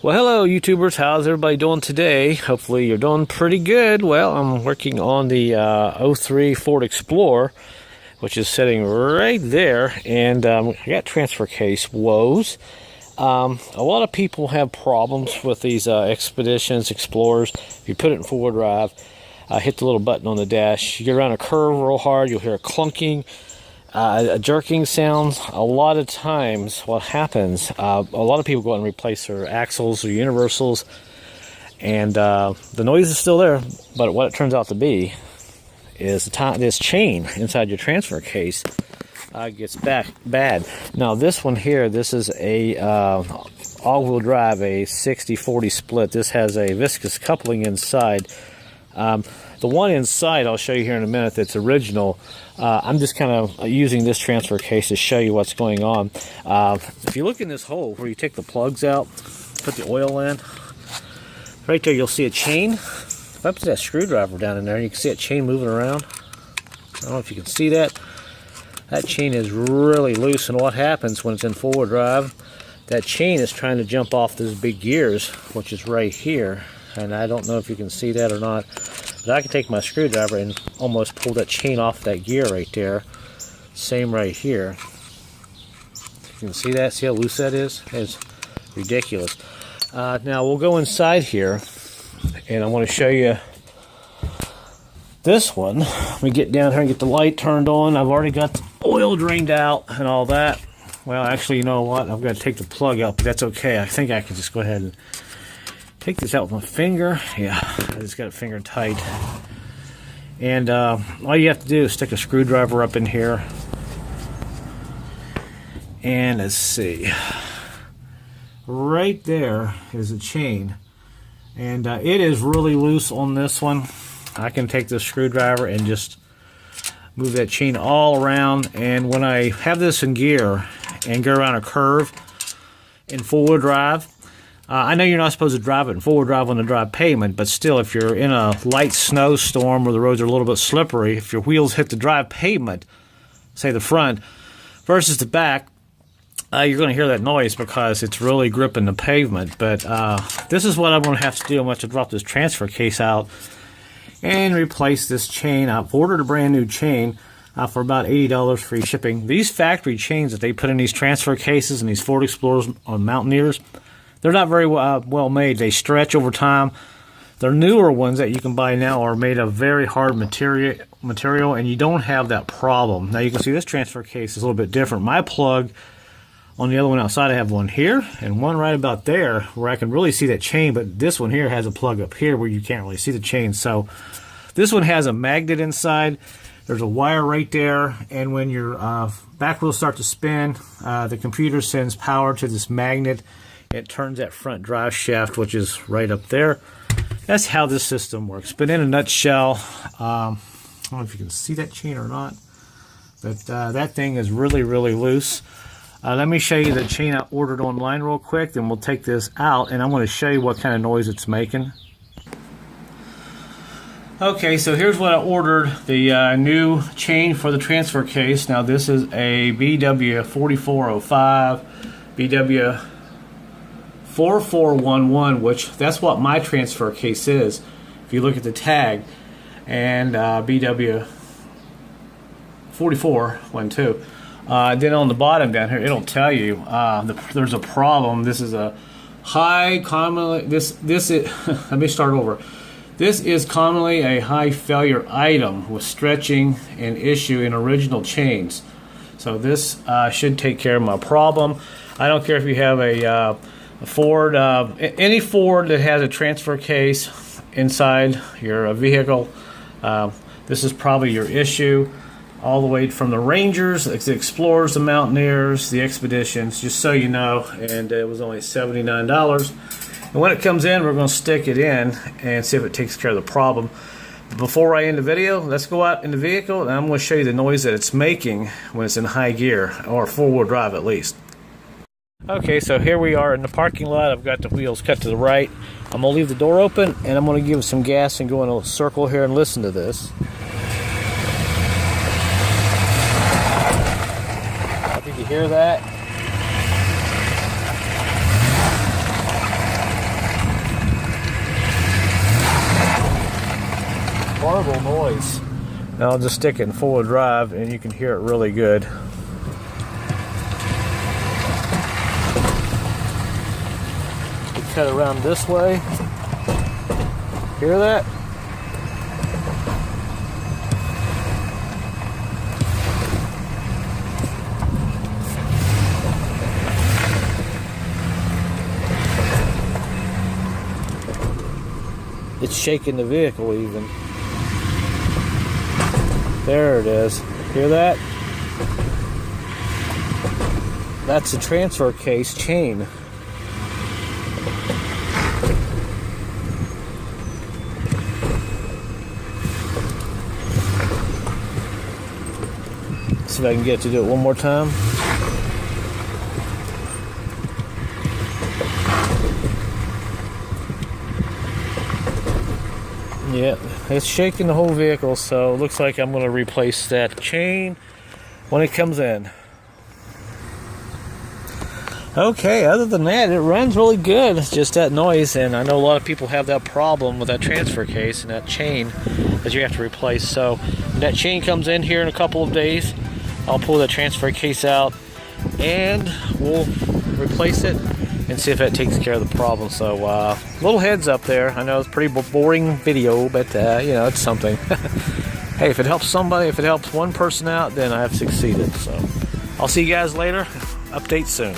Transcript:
Well, hello YouTubers, how's everybody doing today? Hopefully you're doing pretty good. Well, I'm working on the 03 Ford Explorer, which is sitting right there, and I got Transfercase woes. A lot of people have problems with these Expeditions, Explorers. If you put it in four-wheel drive, hit the little button on the dash, you get around a curve real hard, you'll hear a clunking, a jerking sound. A lot of times what happens, a lot of people go out and replace their axles or universals, and the noise is still there, but what it turns out to be is this chain inside your transfer case gets bad. Now this one here, this is a all-wheel drive, a 60-40 split. This has a viscous coupling inside. The one inside I'll show you here in a minute that's original. I'm just kind of using this transfer case to show you what's going on. If you look in this hole where you take the plugs out, put the oil in, right there you'll see a chain. If I put that screwdriver down in there, you can see a chain moving around. I don't know if you can see that. That chain is really loose, and what happens when it's in forward drive, that chain is trying to jump off those big gears, which is right here. And I don't know if you can see that or not, but I can take my screwdriver and almost pull that chain off that gear right there. Same right here. You can see that? See how loose that is? It's ridiculous. Now we'll go inside here, and I want to show you this one. Let me get down here and get the light turned on. I've already got the oil drained out and all that. Well, actually, you know what? I've got to take the plug out, but that's okay. I think I can just go ahead and take this out with my finger. Yeah, I just got it finger tight. And all you have to do is stick a screwdriver up in here. And let's see. Right there is a chain. And it is really loose on this one. I can take this screwdriver and just move that chain all around. And when I have this in gear and go around a curve in four-wheel drive, I know you're not supposed to drive it in forward drive on the dry pavement, but still, if you're in a light snowstorm where the roads are a little bit slippery, if your wheels hit the dry pavement, say the front, versus the back, you're going to hear that noise because it's really gripping the pavement. But this is what I'm going to have to do. I'm going to have to drop this transfer case out and replace this chain. I've ordered a brand new chain for about $80 free shipping. These factory chains that they put in these transfer cases and these Ford Explorers on Mountaineers, they're not very well made. They stretch over time. The newer ones that you can buy now are made of very hard material, and you don't have that problem. Now you can see this transfer case is a little bit different. My plug on the other one outside, I have one here and one right about there where I can really see that chain, but this one here has a plug up here where you can't really see the chain. So this one has a magnet inside. There's a wire right there, and when your back wheels start to spin, the computer sends power to this magnet. It turns that front drive shaft, which is right up there. That's how this system works. But in a nutshell, I don't know if you can see that chain or not, but that thing is really, really loose. Let me show you the chain I ordered online real quick, then we'll take this out, and I'm going to show you what kind of noise it's making. Okay, so here's what I ordered, the new chain for the transfer case. Now this is a BW4405, BW 4411, which that's what my transfer case is if you look at the tag, and BW 4412. Then on the bottom down here it'll tell you there's a problem. This is a high commonly this is let me start over. This is commonly a high failure item with stretching and issue in original chains. So this should take care of my problem. I don't care if you have a Ford, any Ford that has a transfer case inside your vehicle, this is probably your issue. All the way from the Rangers, the Explorers, the Mountaineers, the Expeditions, just so you know, and it was only $79. And when it comes in, we're going to stick it in and see if it takes care of the problem. But before I end the video, let's go out in the vehicle, and I'm going to show you the noise that it's making when it's in high gear, or four-wheel drive at least. Okay, so here we are in the parking lot. I've got the wheels cut to the right. I'm going to leave the door open, and I'm going to give it some gas and go in a circle here and listen to this. I think you hear that. horrible noise. Now I'll just stick it in forward drive and you can hear it really good. We cut around this way. Hear that? It's shaking the vehicle even. There it is. Hear that? That's the transfer case chain. See if I can get it to do it one more time. Yeah, it's shaking the whole vehicle, so it looks like I'm going to replace that chain when it comes in. Okay, other than that, it runs really good. It's just that noise, and I know a lot of people have that problem with that transfer case and that chain that you have to replace. So when that chain comes in here in a couple of days, I'll pull the transfer case out and we'll replace it and see if that takes care of the problem. So little heads up there. I know it's a pretty boring video, but you know, it's something. Hey, if it helps somebody, if it helps one person out, then I have succeeded. So I'll see you guys later. Update soon.